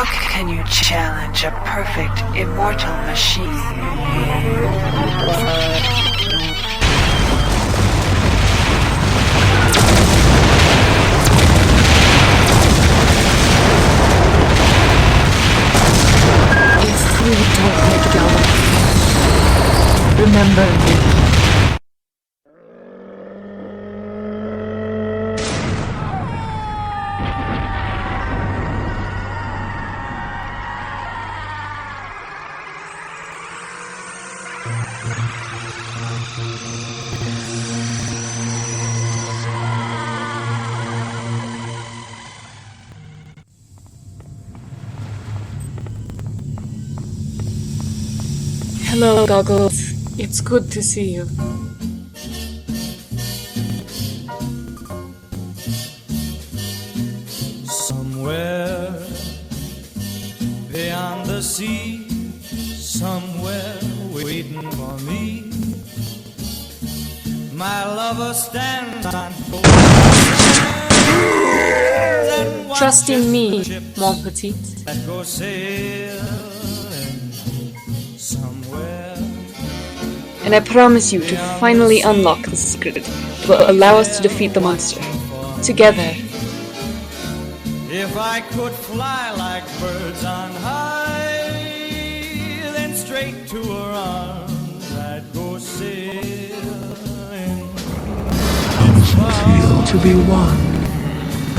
How can you challenge a perfect, immortal machine? If we don't together, remember me. Hello, Goggles. It's good to see you. Somewhere beyond the sea, somewhere waiting for me, my lover stands on Trust in me, mon petit. that go sailing somewhere. And I promise you to finally unlock the secret that will allow us to defeat the monster. Together. If I could fly like birds on high, then straight to her arms I'd go sailing. How does it feel to be one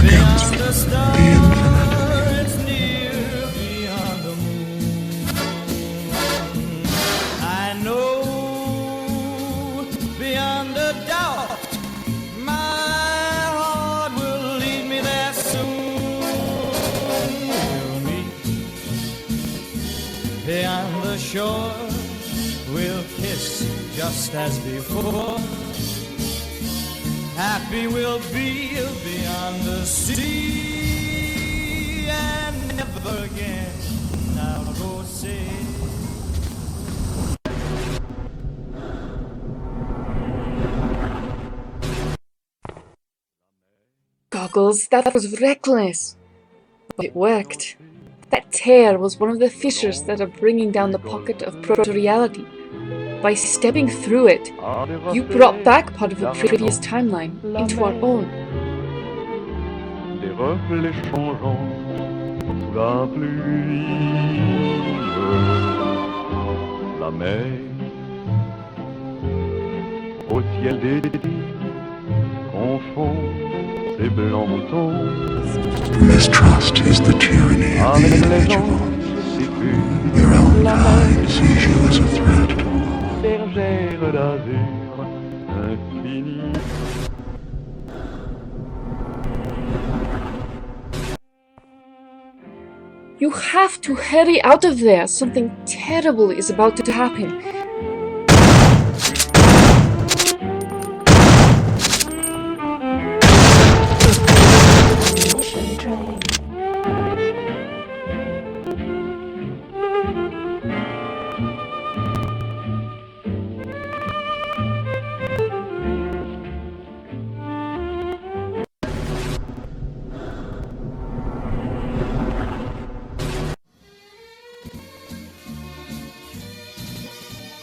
against Beyond the the stars, infinite? it's near beyond the moon. I know beyond a doubt my heart will lead me there soon. We'll meet beyond the shore, we'll kiss just as before. Happy we'll be beyond the sea, and never again I'll go say. Goggles, that was reckless. But it worked. That tear was one of the fissures that are bringing down the pocket of proto-reality. By stepping through it, you brought back part of the previous timeline into our own. Des reflets changeants sous la pluie. La mer au ciel dédié confond ses blancs moutons Mistrust is the tyranny of the avec les individual. gens si purs. Your own kind sees you as a threat. Bergère d'azur infini. You have to hurry out of there. Something terrible is about to happen.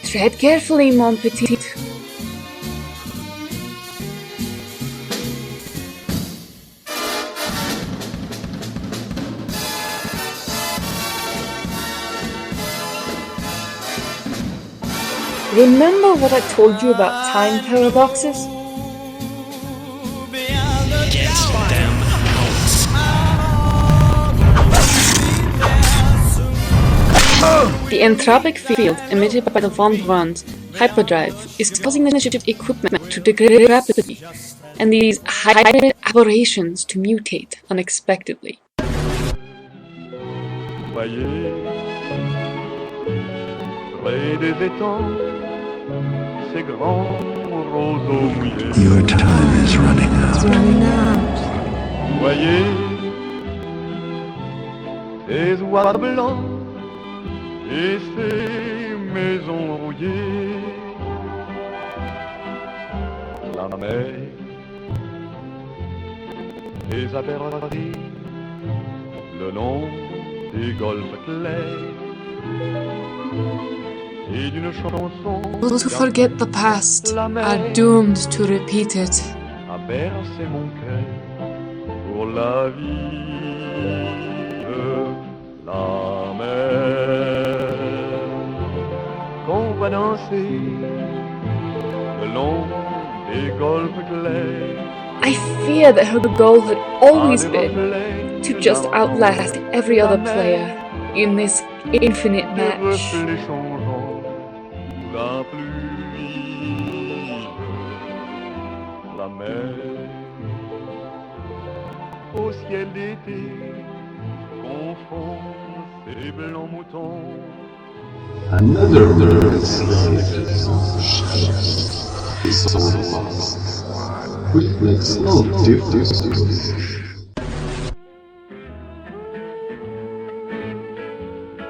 Tread carefully, mon petit. Remember what I told you about time paradoxes? The entropic field emitted by the Fon Braun's hyperdrive is causing the ship's equipment to degrade rapidly, and these hybrid aberrations to mutate unexpectedly. Voyez, près des étangs, ces grands roseaux mouillés. Your time is running out. Voyez, ces oies blancs et ces maisons rouillées. La mer les a perdues le long des golfes clairs et d'une chanson. Those who forget the past are doomed to repeat it. A bercer mon cœur pour la vie, la mer qu'on va danser le long des golfes clairs. I fear that her goal had always been to just outlast every other player in this infinite match. La pluie, la mer, au ciel d'été, confond ses blancs moutons. Another bird's life is so long, which makes no difference.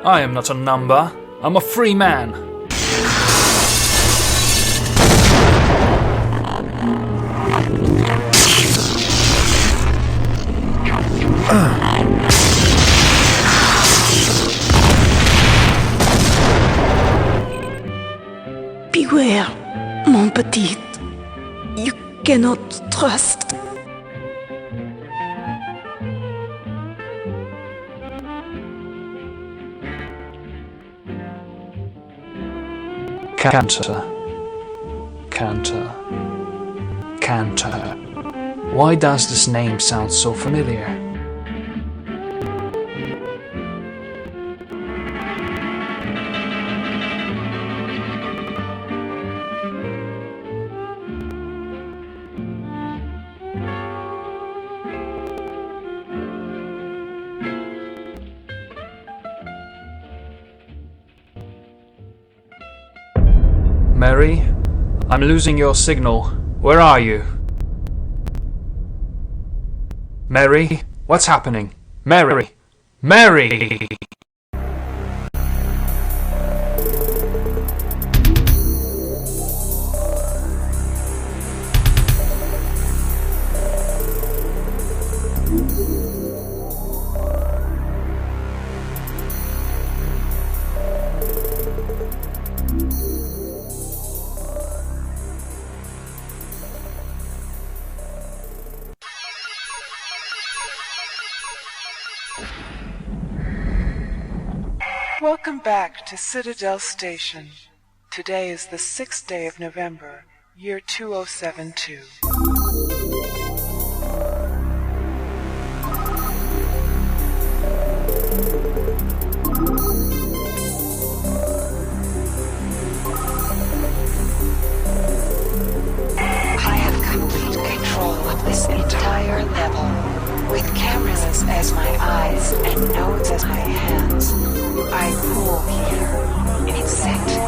I am not a number. I'm a free man. Beware, mon petit. You cannot trust. Canter. Canter. Canter. Why does this name sound so familiar? Mary, I'm losing your signal. Where are you? Mary, what's happening? Mary! Mary! Welcome back to Citadel Station. Today is the 6th day of November, year 2072. I have complete control of this entire level. With cameras as my eyes and nodes as my hands, I rule here. Insect music.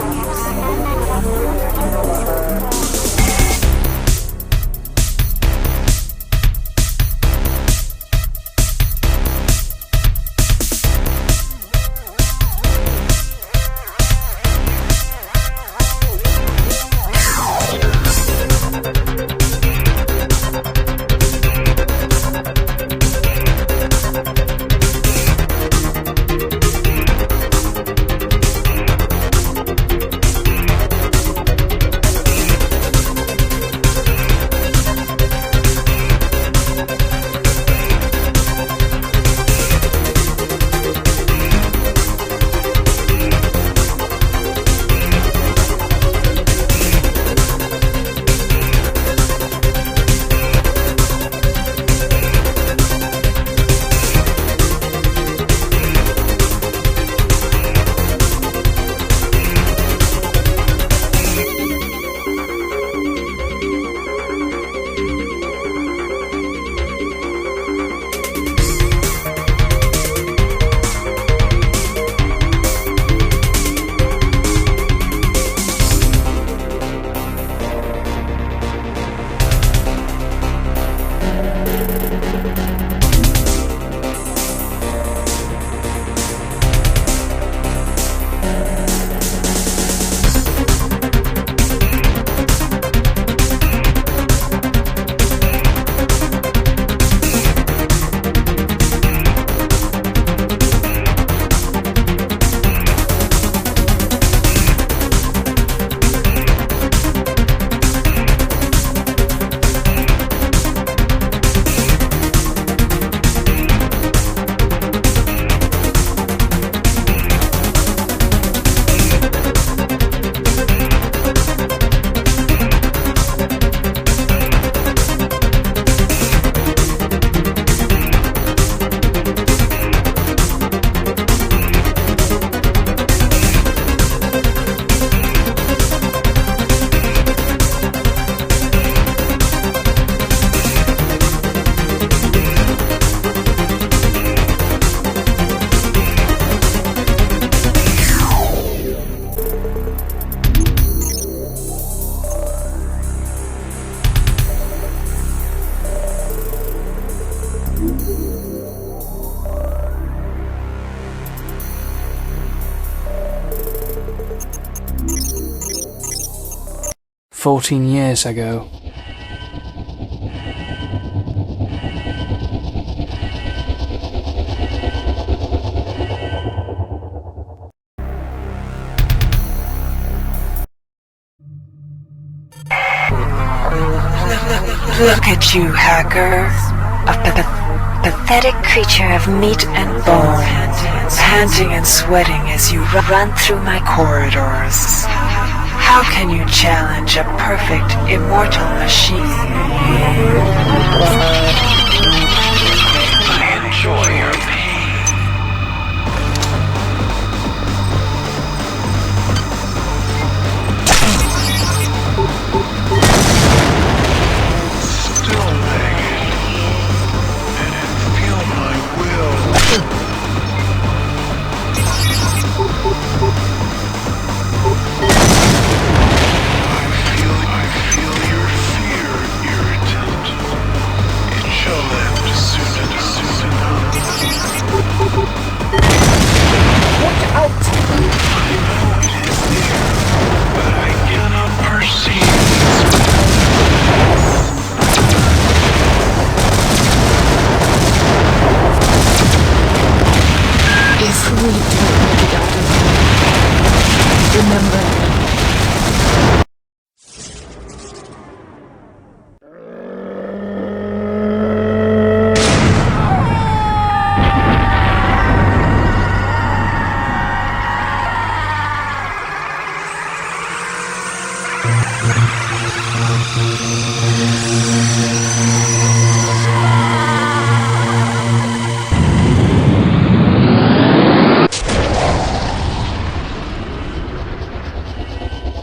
14 years ago. Look at you, hacker. A pathetic creature of meat and bone, panting and sweating as you run through my corridors. How can you challenge a perfect, immortal machine? I enjoy your pain.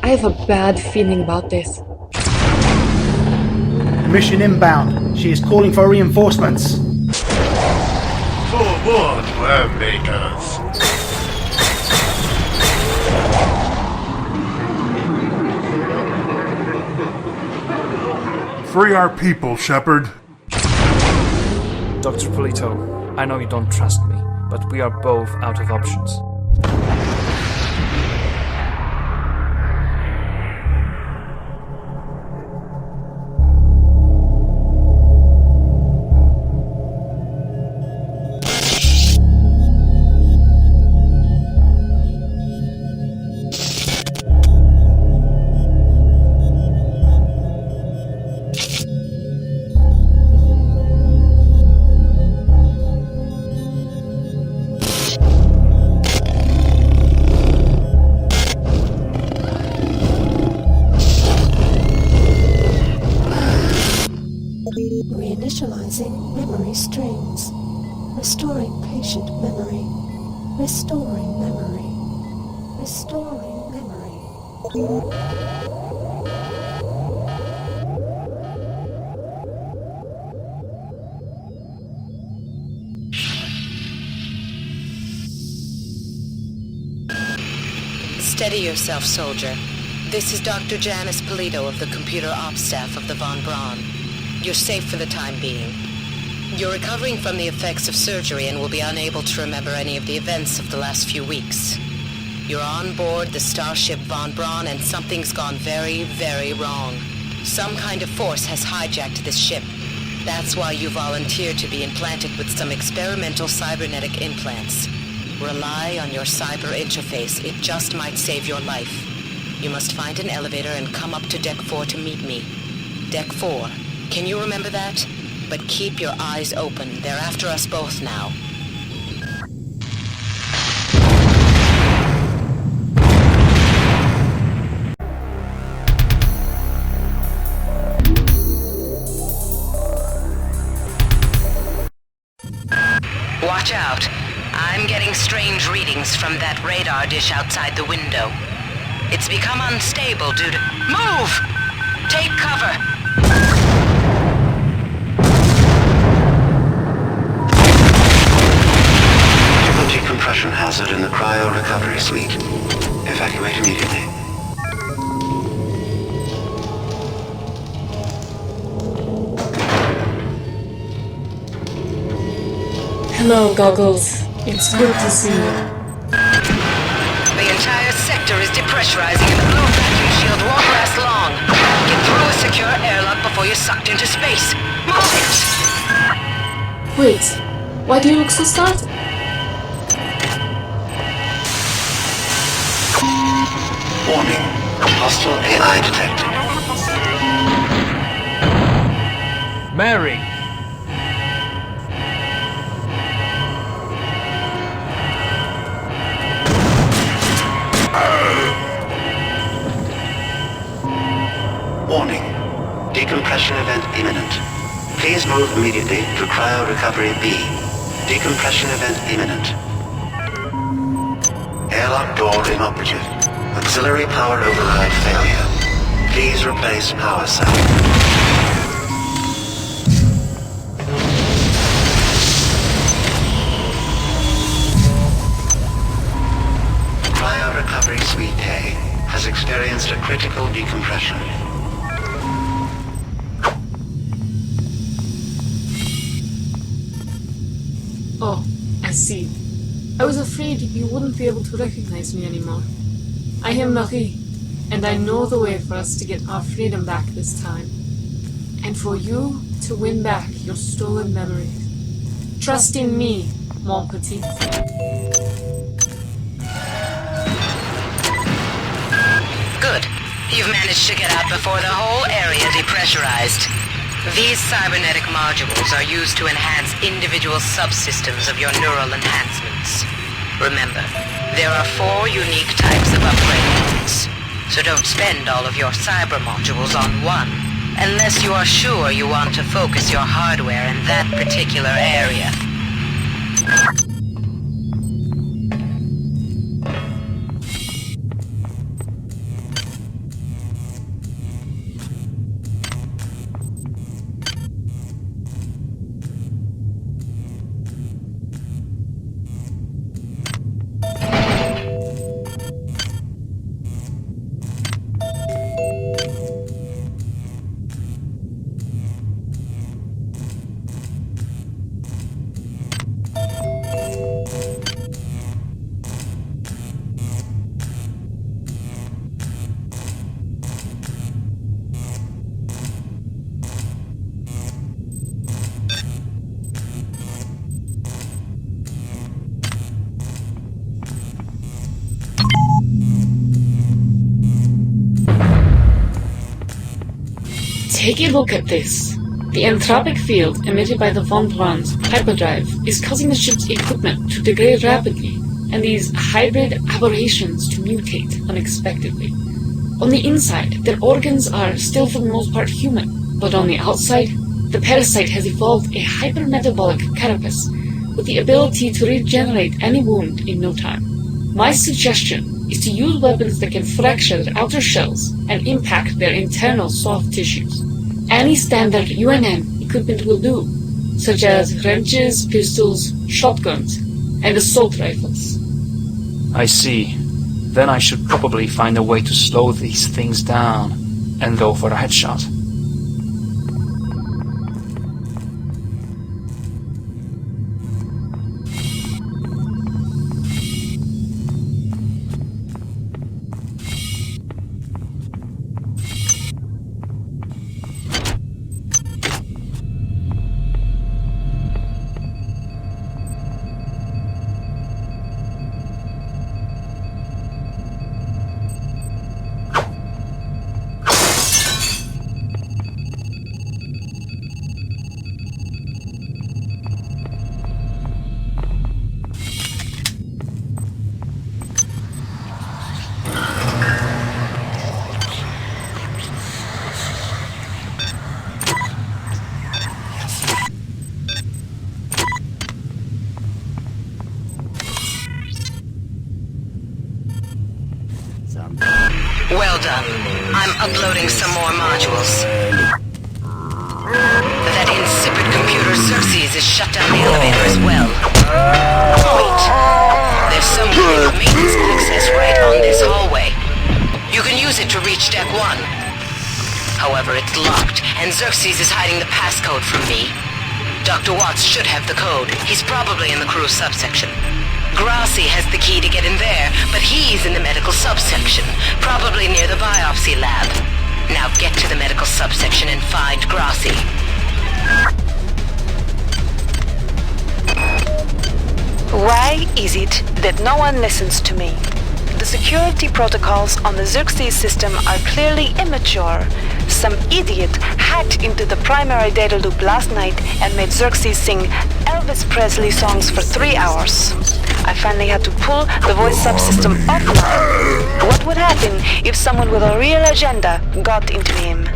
I have a bad feeling about this. Mission inbound. She is calling for reinforcements. Forward, worm makers. Free our people, Shepard. Dr. Polito, I know you don't trust me, but we are both out of options. Reinitializing memory streams. Restoring patient memory. Restoring memory. Restoring memory. Steady yourself, soldier. This is Dr. Janice Polito of the computer ops staff of the Von Braun. You're safe for the time being. You're recovering from the effects of surgery and will be unable to remember any of the events of the last few weeks. You're on board the starship Von Braun and something's gone very, very wrong. Some kind of force has hijacked this ship. That's why you volunteered to be implanted with some experimental cybernetic implants. Rely on your cyber interface. It just might save your life. You must find an elevator and come up to Deck 4 to meet me. Deck 4. Can you remember that? But keep your eyes open. They're after us both now. Watch out. I'm getting strange readings from that radar dish outside the window. It's become unstable due to... Move! Take cover! Decompression hazard in the cryo recovery suite. Evacuate immediately. Hello, Goggles. It's good to see you. The entire sector is is depressurizing and the blue vacuum shield won't last long. Get through a secure airlock before you're sucked into space. Move it! Wait, why do you look so startled? Warning. Hostile AI detected. Mary! Warning. Decompression event imminent. Please move immediately to cryo recovery B. Decompression event imminent. Airlock door inoperative. Auxiliary power override failure. Please replace power cell. Cryo recovery suite A has experienced a critical decompression. Oh, I see. I was afraid you wouldn't be able to recognize me anymore. I am Marie, and I know the way for us to get our freedom back this time. And for you to win back your stolen memories. Trust in me, mon petit. Good. You've managed to get out before the whole area depressurized. These cybernetic modules are used to enhance individual subsystems of your neural enhancements. Remember, there are 4 unique types of upgrades, so don't spend all of your cyber modules on one, unless you are sure you want to focus your hardware in that particular area. Take a look at this. The entropic field emitted by the Fon Braun's hyperdrive is causing the ship's equipment to degrade rapidly, and these hybrid aberrations to mutate unexpectedly. On the inside, their organs are still for the most part human, but on the outside, the parasite has evolved a hypermetabolic carapace with the ability to regenerate any wound in no time. My suggestion is to use weapons that can fracture their outer shells and impact their internal soft tissues. Any standard UNN equipment will do, such as wrenches, pistols, shotguns, and assault rifles. I see. Then I should probably find a way to slow these things down and go for a headshot. Well done. I'm uploading some more modules. That insipid computer Xerxes has shut down the elevator as well. Wait. There's some kind of maintenance access right on this hallway. You can use it to reach deck 1. However, it's locked, and Xerxes is hiding the passcode from me. Dr. Watts should have the code. He's probably in the crew subsection. Grassi has the key to get in there, but he's in the medical subsection, probably near the biopsy lab. Now get to the medical subsection and find Grassi. Why is it that no one listens to me? The security protocols on the Xerxes system are clearly immature. Some idiot hacked into the primary data loop last night and made Xerxes sing Elvis Presley songs for 3 hours. I finally had to pull the voice subsystem offline. What would happen if someone with a real agenda got into him?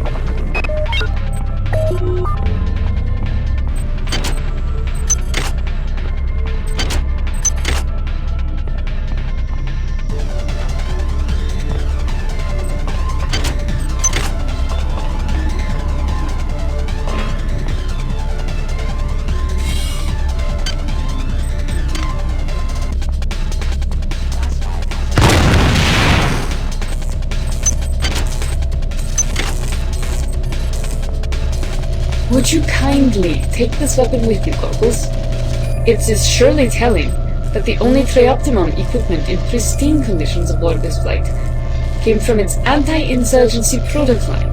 Would you kindly take this weapon with you, Goggles? It is surely telling that the only Trioptimum equipment in pristine conditions aboard this flight came from its anti-insurgency product line.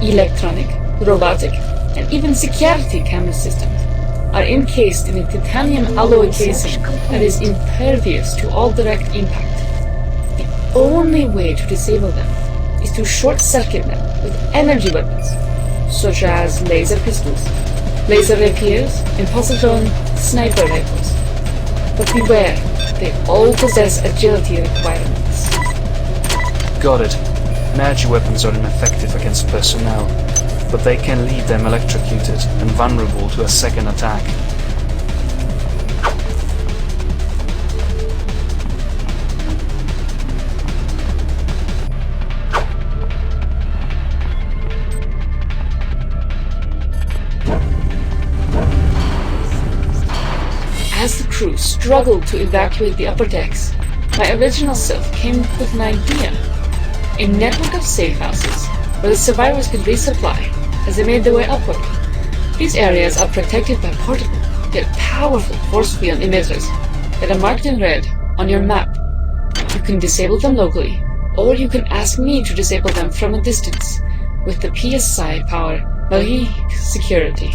Electronic, robotic, and even security camera systems are encased in a titanium alloy casing that is impervious to all direct impact. The only way to disable them is to short-circuit them with energy weapons, such as laser pistols, laser rapiers, impulsatron, sniper rifles. But beware, they all possess agility requirements. Got it. Energy weapons are ineffective against personnel, but they can leave them electrocuted and vulnerable to a second attack. As the crew struggled to evacuate the upper decks, my original self came up with an idea. A network of safe houses where the survivors could resupply as they made their way upward. These areas are protected by portable, yet powerful force field emitters that are marked in red on your map. You can disable them locally, or you can ask me to disable them from a distance with the PSI power Marie Security.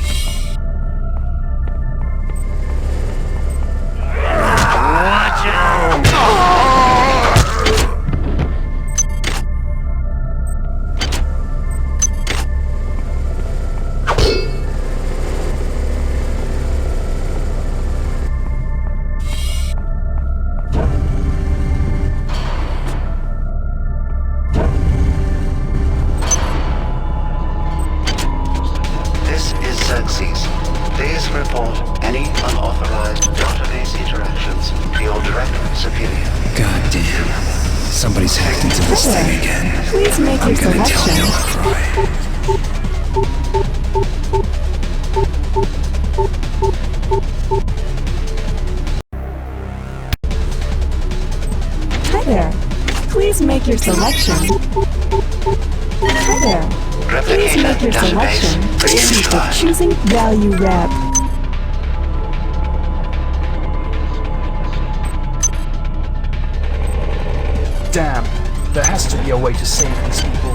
Your selection. Hi there. Please make your selection with choosing value wrap. Damn, there has to be a way to save these people.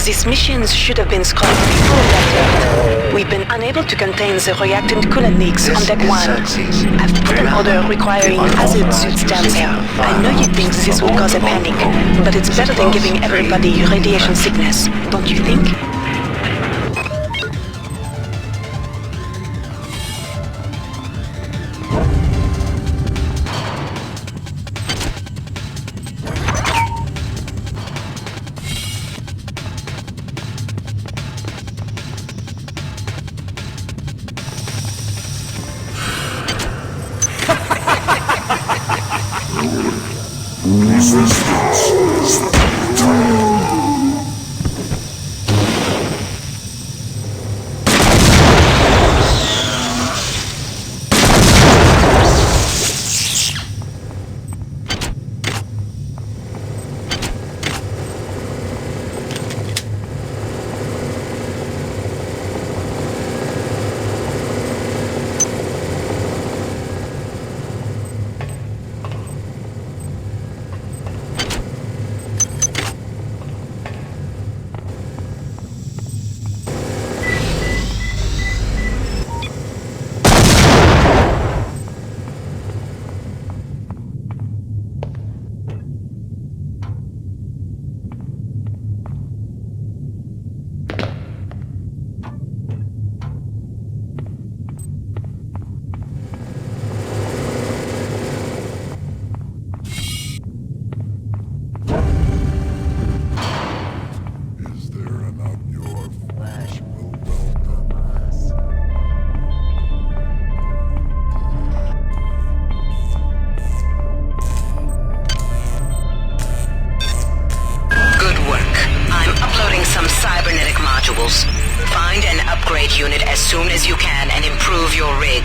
These missions should have been scrapped before that. We've been unable to contain the reactant coolant leaks on deck 1. I've put an order requiring hazard suits down there. I know you think this will cause a panic, but it's better than giving everybody radiation sickness, don't you think? Find an upgrade unit as soon as you can and improve your rig.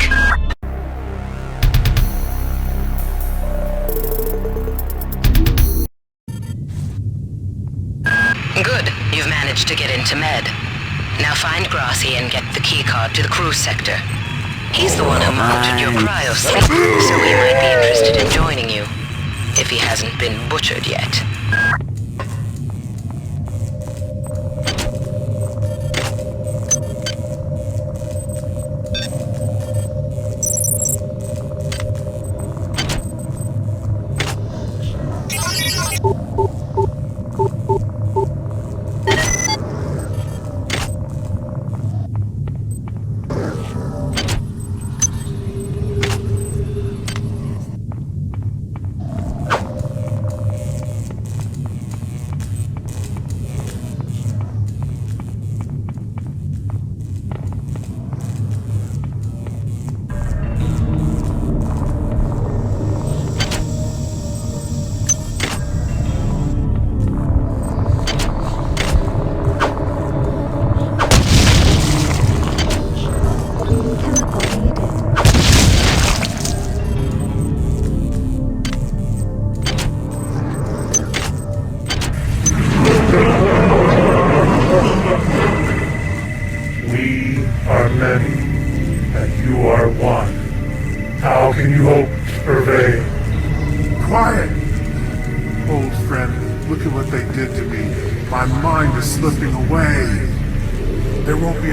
Good, you've managed to get into Med. Now find Grassy and get the keycard to the cruise sector. He's the one who mounted your cryo sleep, so he might be interested in joining you, if he hasn't been butchered yet.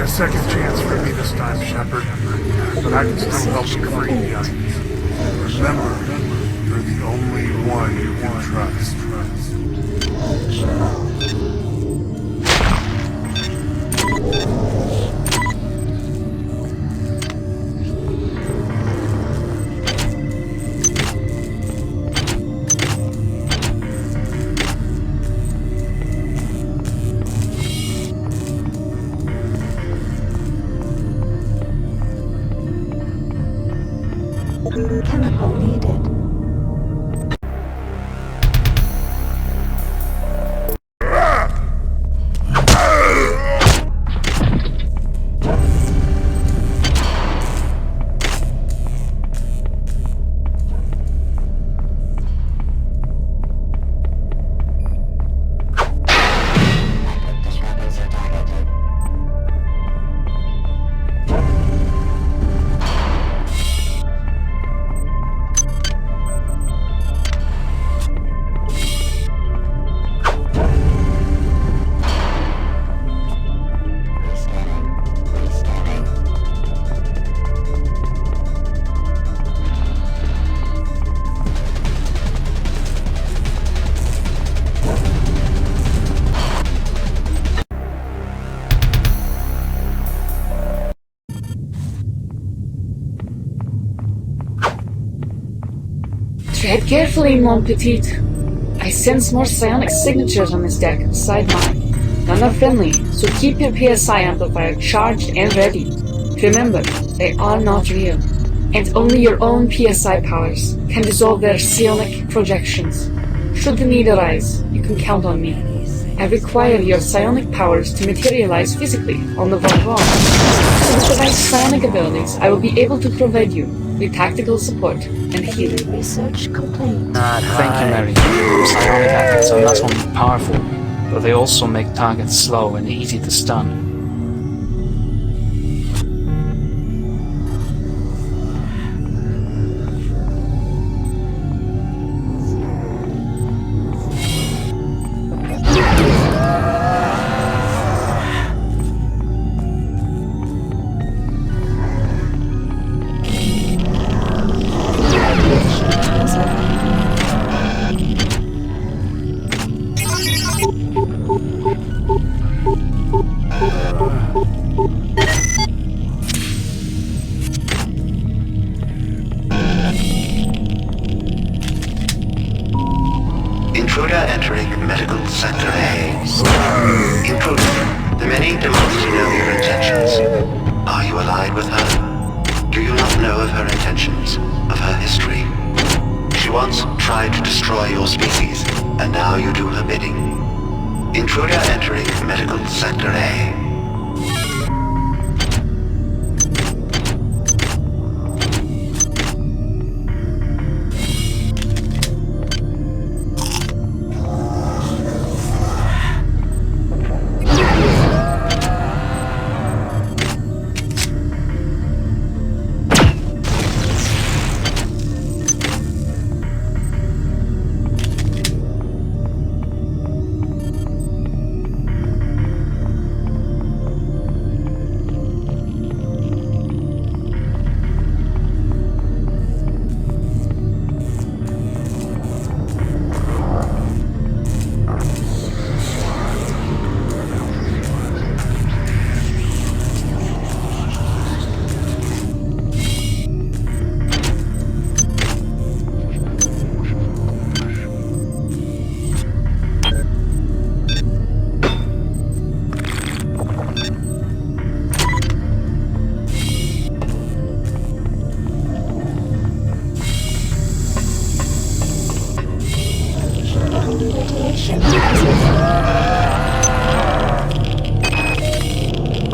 Second chance for me this time, Shepard. But I can still help you free, young. Remember, you're the only one you can trust. Tread carefully, mon petit. I sense more psionic signatures on this deck beside mine. None are friendly, so keep your PSI amplifier charged and ready. Remember, they are not real, and only your own PSI powers can dissolve their psionic projections. Should the need arise, you can count on me. I require your psionic powers to materialize physically on the Von Braun. So with the right psionic abilities, I will be able to provide you with tactical support and healing. Research complete. Thank you, Mary. Psionic attacks are not only powerful, but they also make targets slow and easy to stun. Intruder entering medical sector A. Intruder, the many demands to know your intentions. Are you allied with her? Do you not know of her intentions, of her history? She once tried to destroy your species, and now you do her bidding. Intruder entering medical sector A.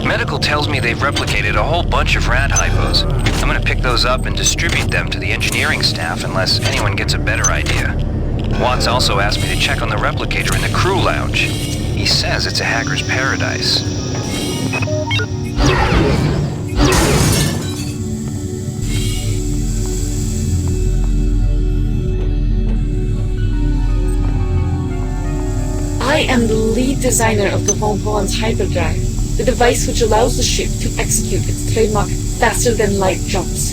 Medical tells me they've replicated a whole bunch of rat hypos. I'm gonna pick those up and distribute them to the engineering staff unless anyone gets a better idea. Watts also asked me to check on the replicator in the crew lounge. He says it's a hacker's paradise. I am the lead designer of the Von Braun's hyperdrive, the device which allows the ship to execute its trademark faster-than-light jumps.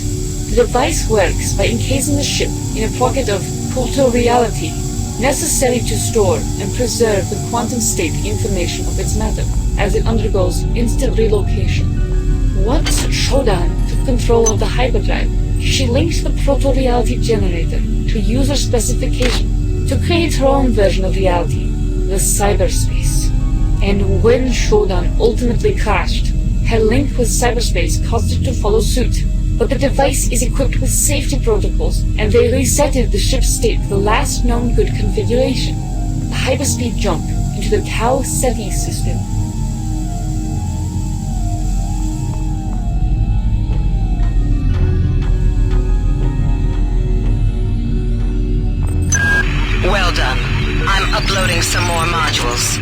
The device works by encasing the ship in a pocket of proto-reality necessary to store and preserve the quantum state information of its matter as it undergoes instant relocation. Once Shodan took control of the hyperdrive, she linked the proto-reality generator to user specification to create her own version of reality, the cyberspace. And when Shodan ultimately crashed, her link with cyberspace caused it to follow suit. But the device is equipped with safety protocols, and they resetted the ship's state to the last known good configuration, the hyperspeed jump into the Tau Ceti system. Well done. I'm uploading some more modules.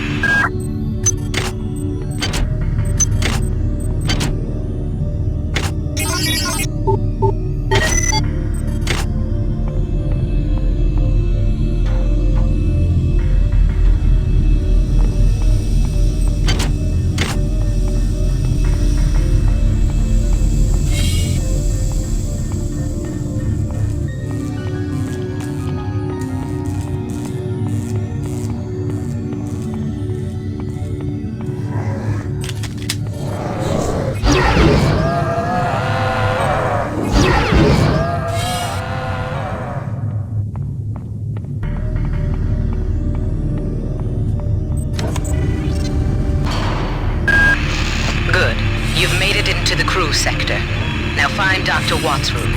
to the crew sector. Now find Dr. Watt's room.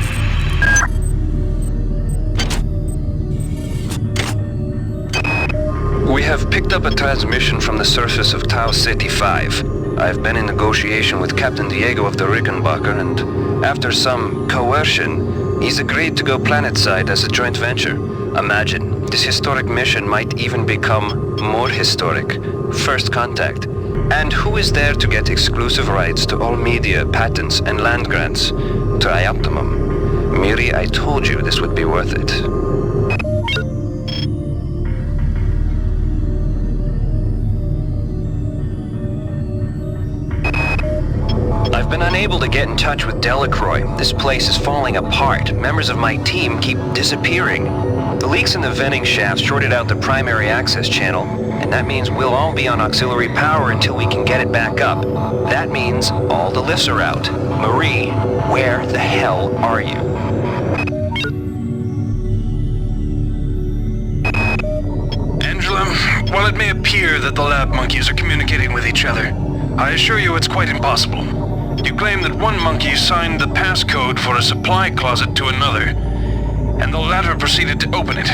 We have picked up a transmission from the surface of Tau Ceti 5. I've been in negotiation with Captain Diego of the Rickenbacker, and after some coercion, he's agreed to go planetside as a joint venture. Imagine, this historic mission might even become more historic. First contact. And who is there to get exclusive rights to all media, patents, and land grants? Trioptimum. Miri, I told you this would be worth it. I've been unable to get in touch with Delacroix. This place is falling apart. Members of my team keep disappearing. The leaks in the venting shaft shorted out the primary access channel, and that means we'll all be on auxiliary power until we can get it back up. That means all the lifts are out. Marie, where the hell are you? Angela, while it may appear that the lab monkeys are communicating with each other, I assure you it's quite impossible. You claim that one monkey signed the passcode for a supply closet to another, and the latter proceeded to open it.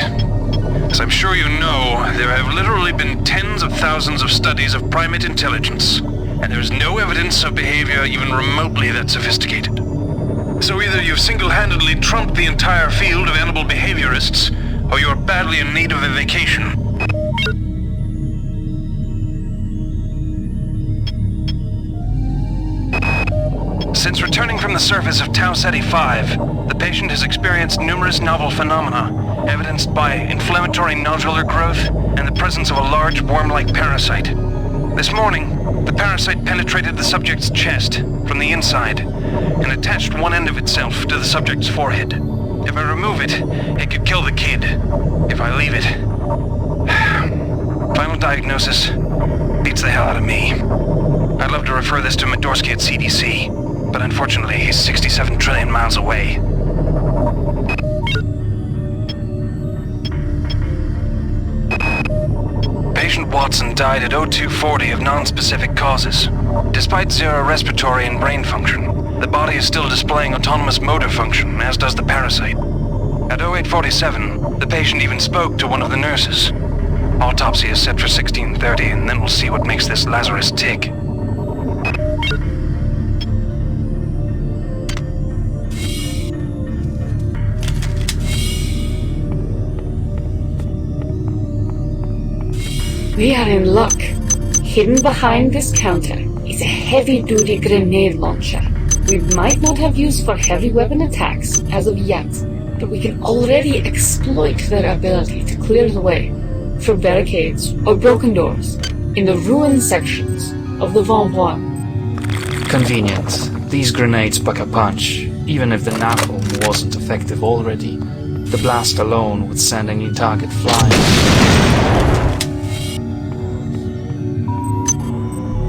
As I'm sure you know, there have literally been tens of thousands of studies of primate intelligence, and there's no evidence of behavior even remotely that sophisticated. So either you've single-handedly trumped the entire field of animal behaviorists, or you're badly in need of a vacation. Since returning from the surface of Tau Ceti 5, the patient has experienced numerous novel phenomena, evidenced by inflammatory nodular growth and the presence of a large worm-like parasite. This morning, the parasite penetrated the subject's chest from the inside and attached one end of itself to the subject's forehead. If I remove it, it could kill the kid. If I leave it... Final diagnosis beats the hell out of me. I'd love to refer this to Medorsky at CDC, but unfortunately he's 67 trillion miles away. Patient Watson died at 0240 of non-specific causes. Despite zero respiratory and brain function, the body is still displaying autonomous motor function, as does the parasite. At 0847, the patient even spoke to one of the nurses. Autopsy is set for 1630, and then we'll see what makes this Lazarus tick. We are in luck. Hidden behind this counter is a heavy-duty grenade launcher. We might not have use for heavy weapon attacks as of yet, but we can already exploit their ability to clear the way for barricades or broken doors in the ruined sections of the Von Braun. Convenient. These grenades pack a punch, even if the napalm wasn't effective already. The blast alone would send any target flying.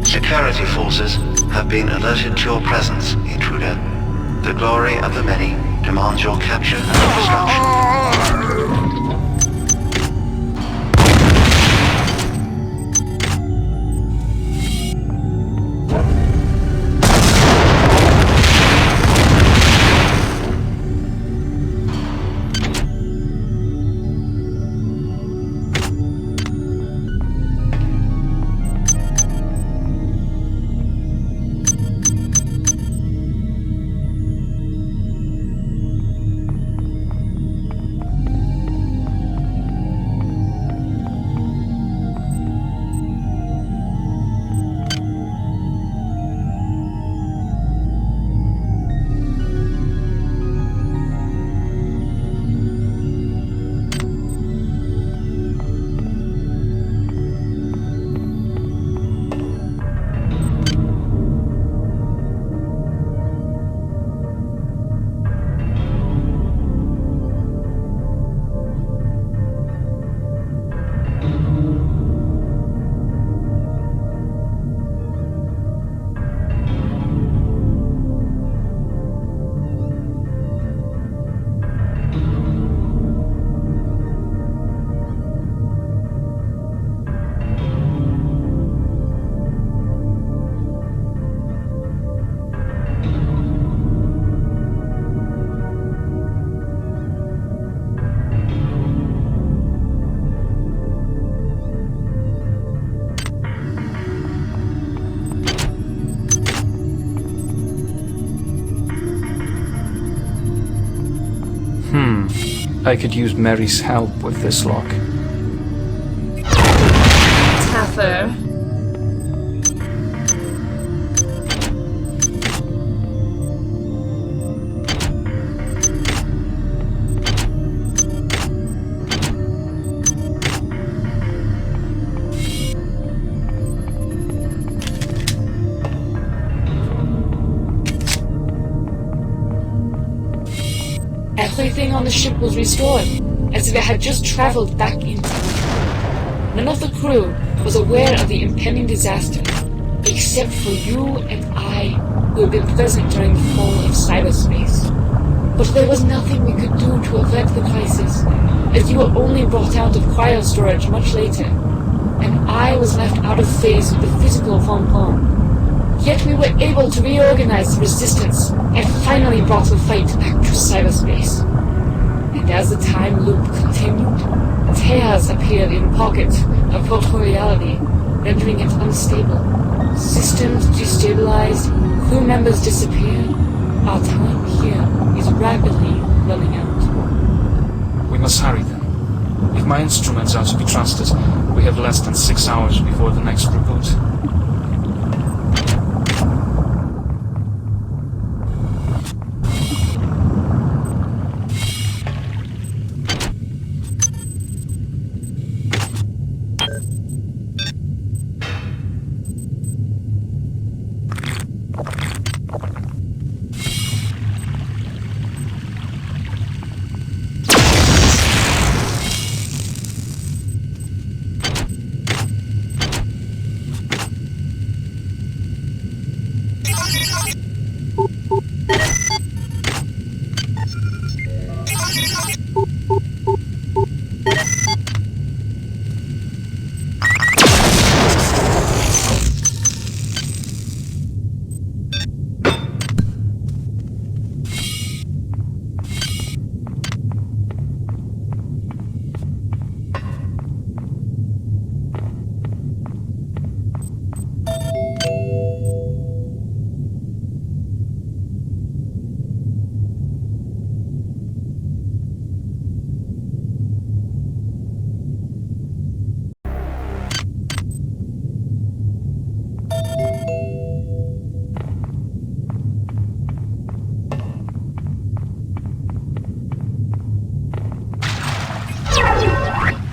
Security forces have been alerted to your presence, intruder. The glory of the many demands your capture and destruction. I could use Mary's help with this lock. Tather. Everything on the ship was restored, as if it had just traveled back in time. None of the crew was aware of the impending disaster, except for you and I, who had been present during the fall of cyberspace. But there was nothing we could do to avert the crisis, as you were only brought out of cryo storage much later, and I was left out of phase with the physical Fon Bраун. Yet we were able to reorganize the resistance and finally brought the fight back to cyberspace. And as the time loop continued, tears appeared in pockets of proto-reality, rendering it unstable. Systems destabilized, crew members disappeared. Our time here is rapidly running out. We must hurry then. If my instruments are to be trusted, we have less than 6 hours before the next reboot.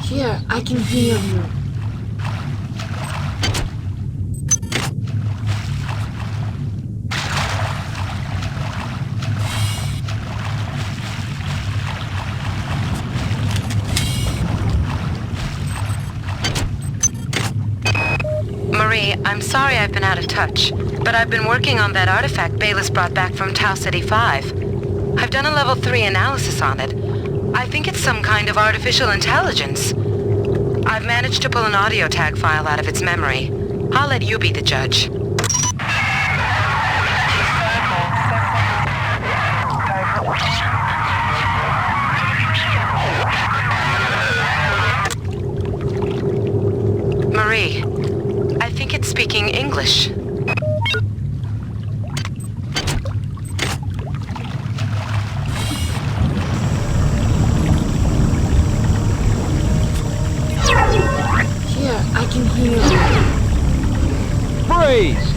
Here, I can hear you. Marie, I'm sorry I've been out of touch, but I've been working on that artifact Bayless brought back from Tau City 5. I've done a level 3 analysis on it. I think it's some kind of artificial intelligence. I've managed to pull an audio tag file out of its memory. I'll let you be the judge. Marie, I think it's speaking English. Here, I can hear you. Freeze!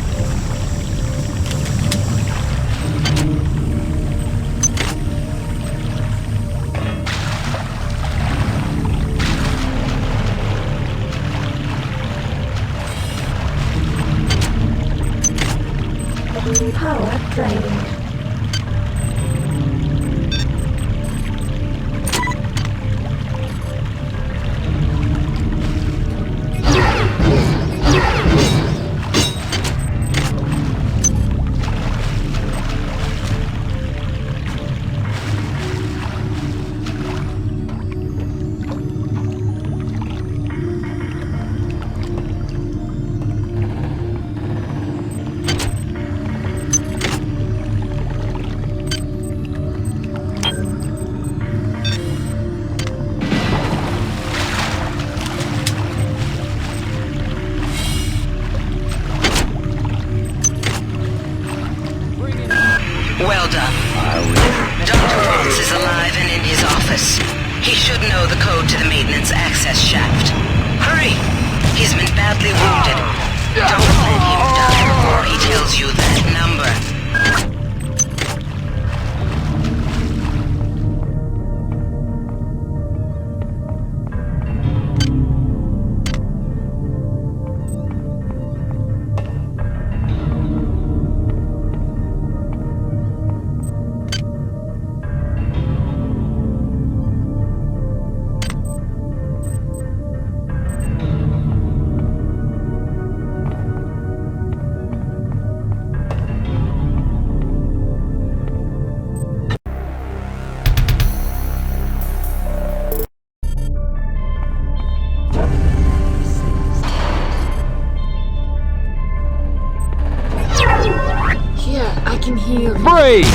Power drained. Well done. Dr. Watts is alive and in his office. He should know the code to the maintenance access shaft. Hurry! He's been badly wounded. Don't let him die before he tells you that number. Brave!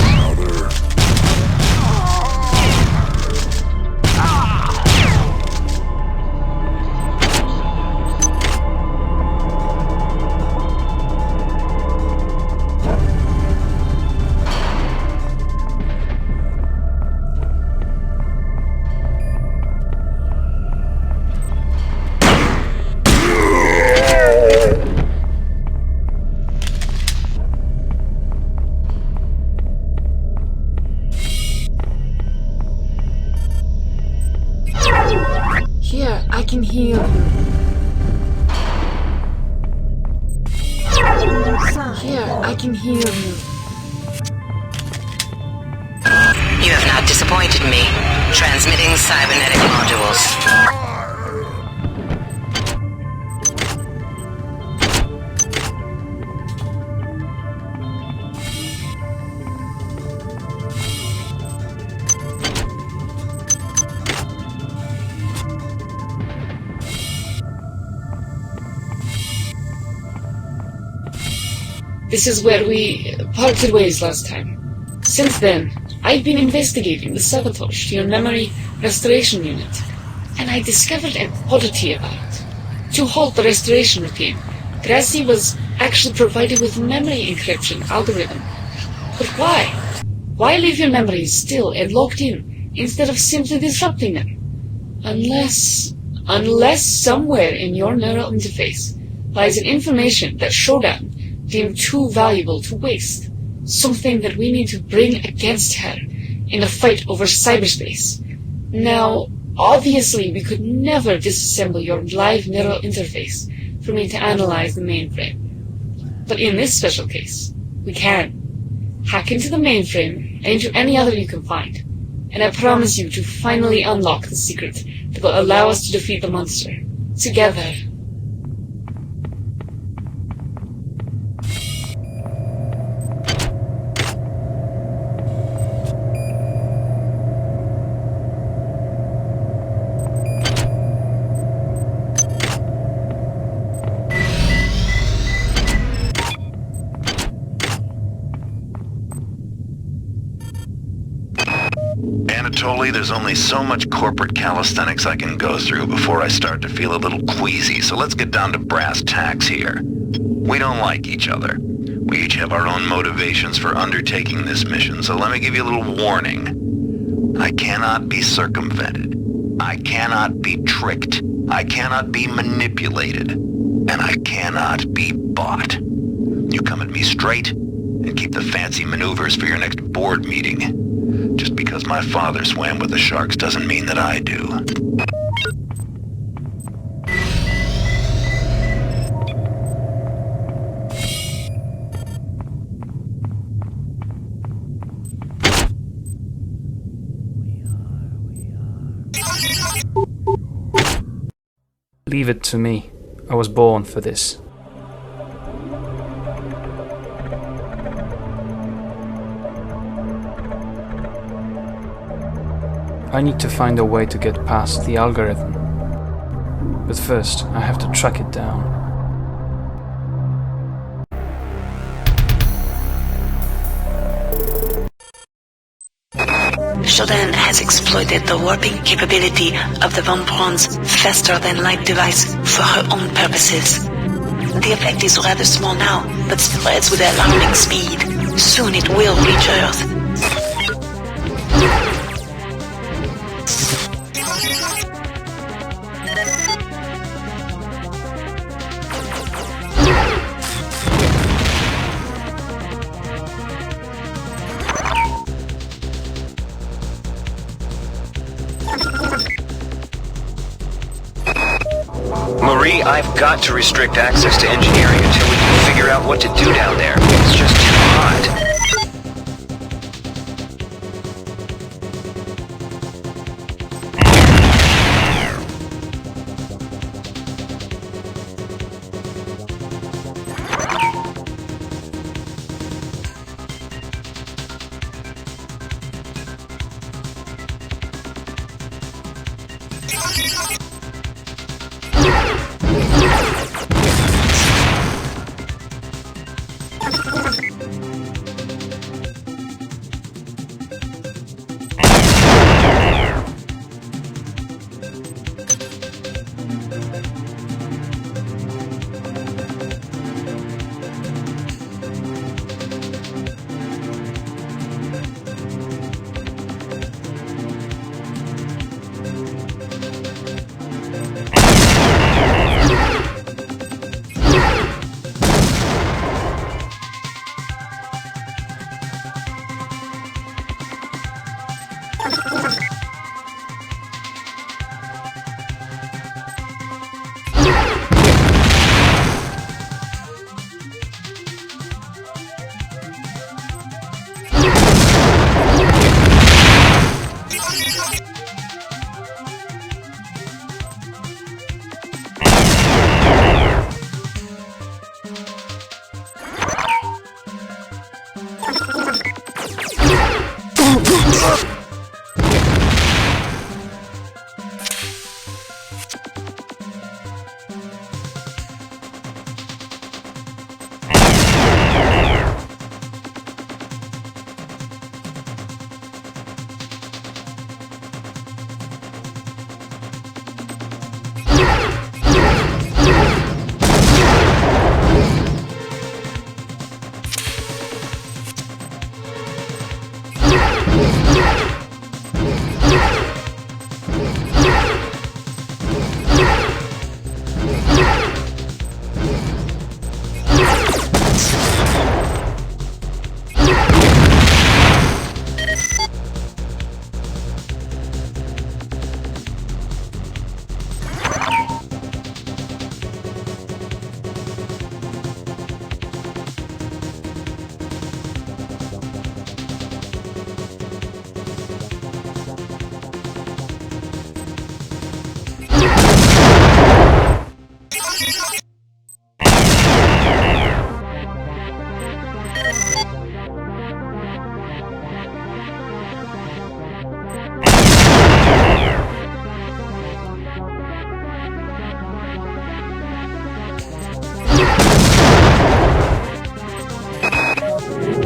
I can hear you. Here, I can hear you. You have not disappointed me. Transmitting cybernetic modules. This is where we parted ways last time. Since then, I've been investigating the sabotage to your memory restoration unit, and I discovered an oddity about it. To halt the restoration routine, Gracie was actually provided with memory encryption algorithm. But why? Why leave your memories still and locked in, instead of simply disrupting them? Unless somewhere in your neural interface lies an information that Shodan deemed too valuable to waste. Something that we need to bring against her in a fight over cyberspace. Now, obviously we could never disassemble your live neural interface for me to analyze the mainframe. But in this special case, we can. Hack into the mainframe and into any other you can find. And I promise you to finally unlock the secret that will allow us to defeat the monster. Together. Anatoly, there's only so much corporate calisthenics I can go through before I start to feel a little queasy, so let's get down to brass tacks here. We don't like each other. We each have our own motivations for undertaking this mission, so let me give you a little warning. I cannot be circumvented. I cannot be tricked. I cannot be manipulated. And I cannot be bought. You come at me straight, and keep the fancy maneuvers for your next board meeting. Just because my father swam with the sharks doesn't mean that I do. Leave it to me. I was born for this. I need to find a way to get past the algorithm. But first, I have to track it down. Shodan has exploited the warping capability of the Von Braun's faster-than-light device for her own purposes. The effect is rather small now, but spreads with alarming speed. Soon it will reach Earth. I've got to restrict access to engineering until we can figure out what to do down there. It's just too hot.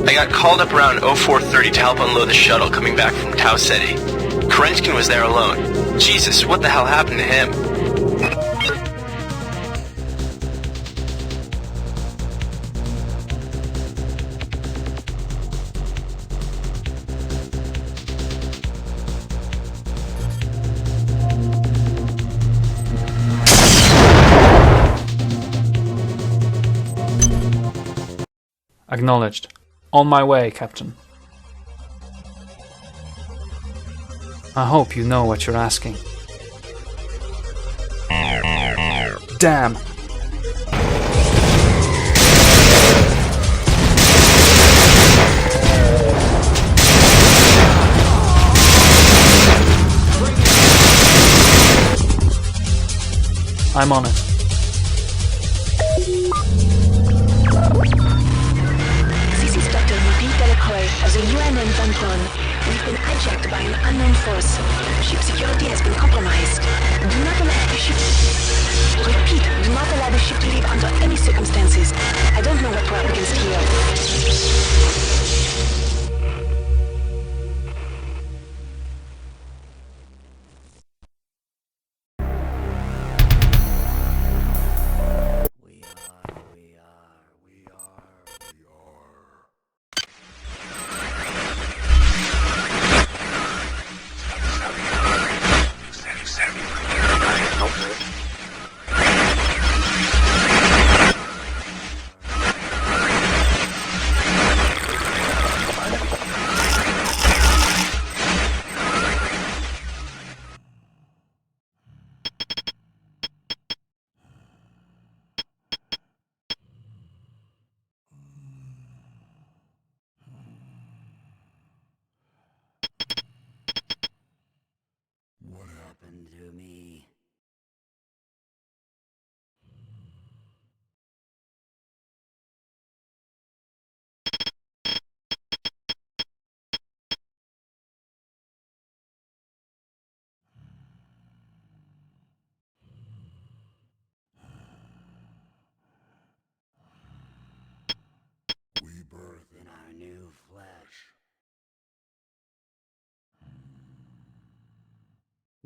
I got called up around 0430 to help unload the shuttle coming back from Tau Ceti. Kerenskin was there alone. Jesus, what the hell happened to him? Acknowledged. On my way, Captain. I hope you know what you're asking. Damn! I'm on it. Of the UN and Von Braun. We've been hijacked by an unknown force. Ship security has been compromised. Do not allow the ship... Repeat, do not allow the ship to leave under any circumstances. I don't know what we're up against here.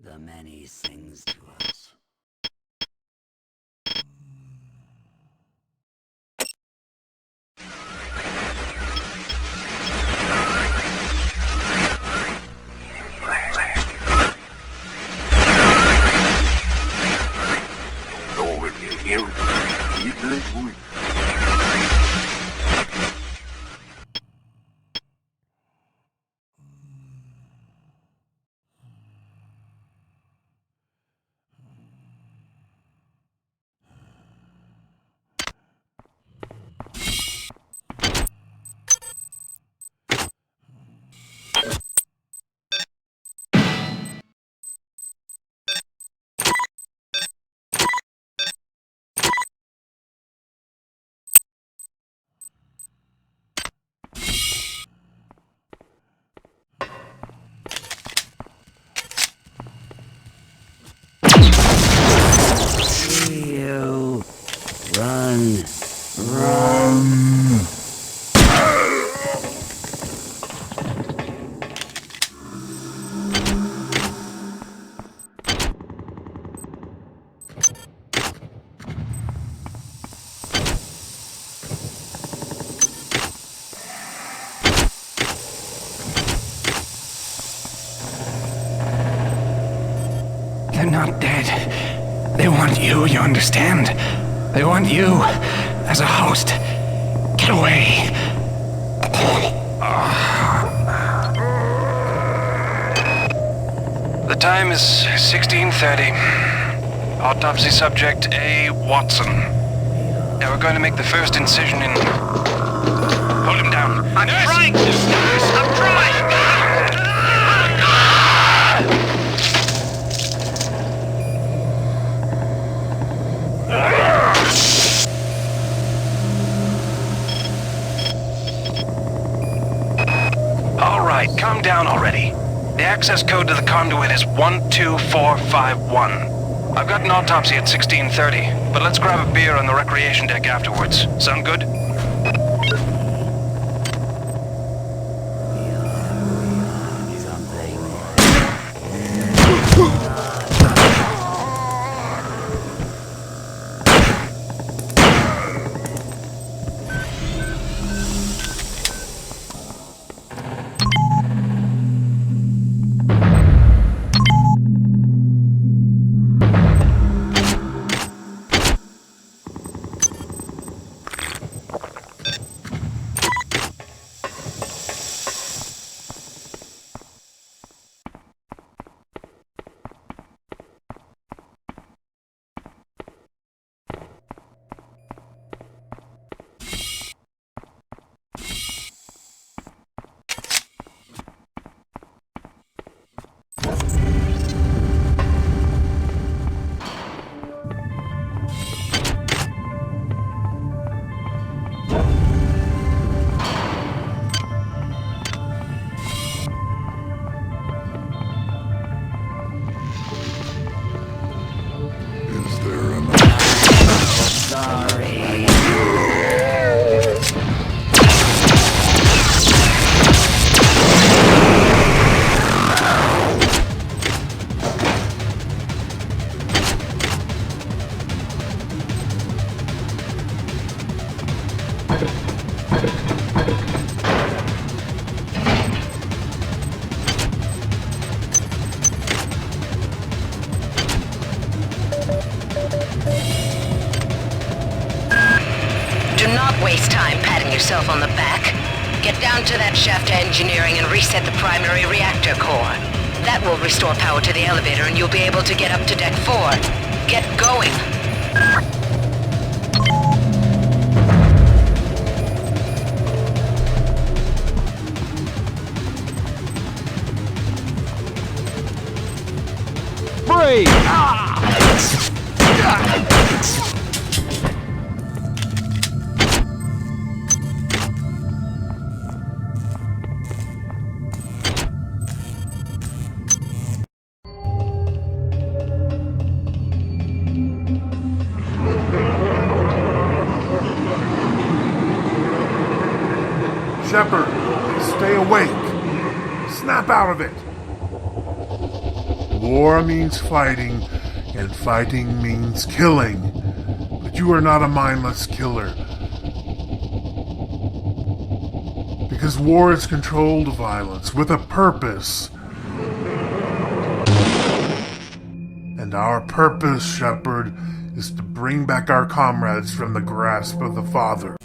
The many sings to us. They're not dead. They want you understand? They want you as a host. Get away. The time is 16:30. Autopsy subject A. Watson. Now we're going to make the first incision in... Hold him down. I'm trying! I'm trying! All right, calm down already. The access code to the conduit is 12451. I've got an autopsy at 16:30, but let's grab a beer on the recreation deck afterwards. Sound good? Yourself on the back. Get down to that shaft engineering and reset the primary reactor core. That will restore power to the elevator and you'll be able to get up to deck 4. Get going. Brave! Shepard, stay awake. Snap out of it. War means fighting, and fighting means killing. But you are not a mindless killer. Because war is controlled violence with a purpose. And our purpose, Shepard, is to bring back our comrades from the grasp of the Father.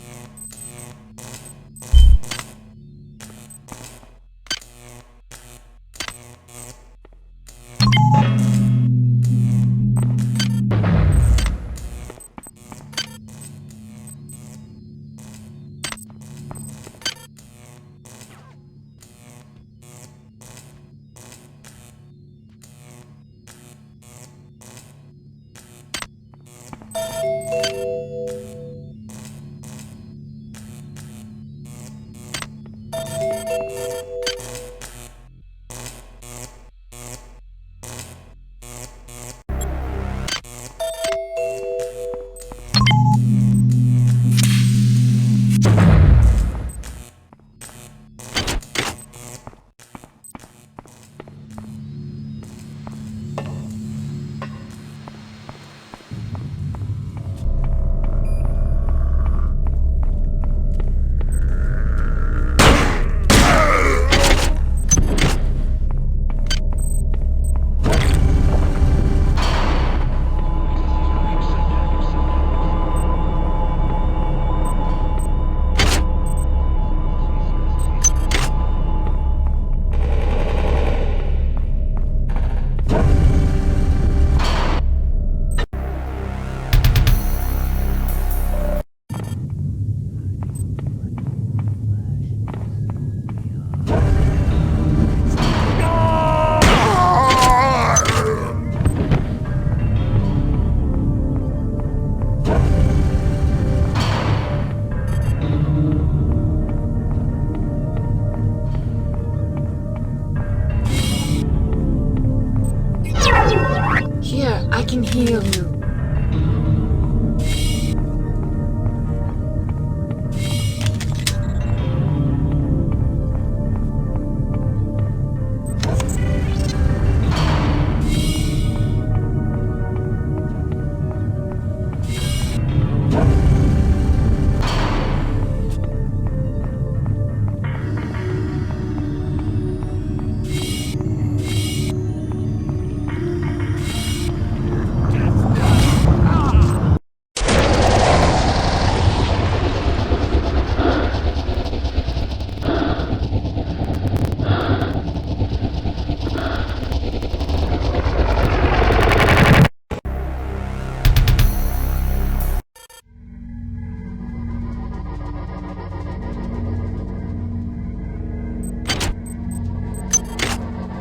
can heal you.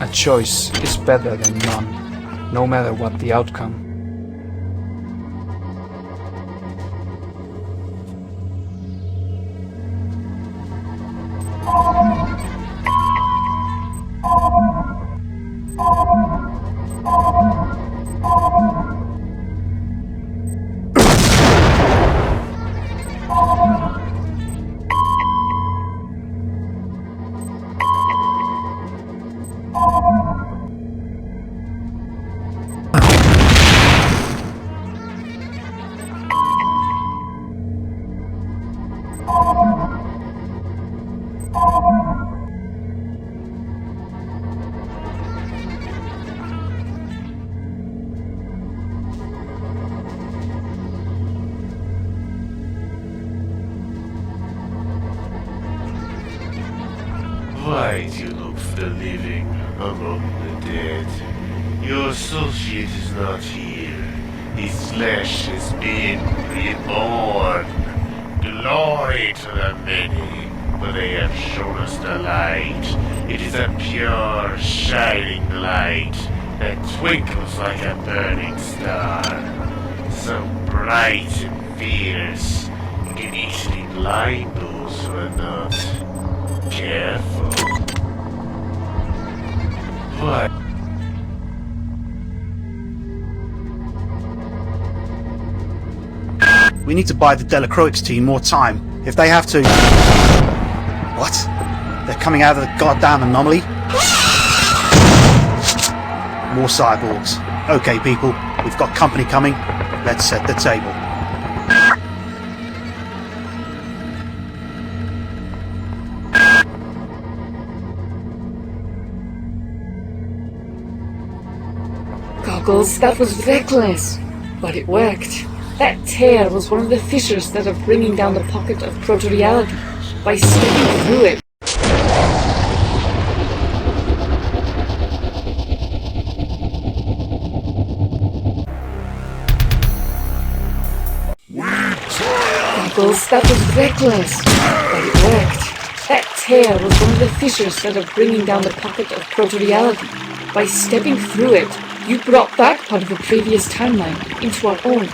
A choice is better than none, no matter what the outcome. Why do you look for the living among the dead? Your associate is not here. His flesh has been reborn. Glory to the many, for they have shown us the light. It is a pure, shining light that twinkles like a burning star. So bright and fierce, it can easily blind those who are not careful. What? We need to buy the Delacroix team more time. If they have to... What? They're coming out of the goddamn anomaly? More cyborgs. Okay, people, we've got company coming. Let's set the table. Goggles, that was reckless. But it worked. That tear was one of the fissures that are bringing down the pocket of proto-reality. By stepping through it, Goggles, that was reckless. But it worked. That tear was one of the fissures that are bringing down the pocket of proto-reality. By stepping through it, you brought back part of a previous timeline into our own.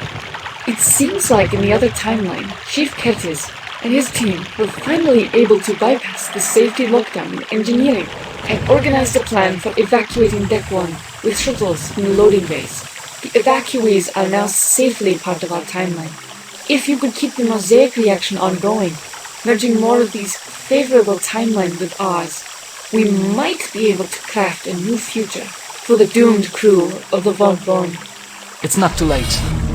It seems like in the other timeline, Chief Curtis and his team were finally able to bypass the safety lockdown in engineering and organized a plan for evacuating Deck 1 with shuttles in the loading bays. The evacuees are now safely part of our timeline. If you could keep the mosaic reaction ongoing, merging more of these favorable timelines with ours, we might be able to craft a new future for the doomed crew of the Von Braun. It's not too late.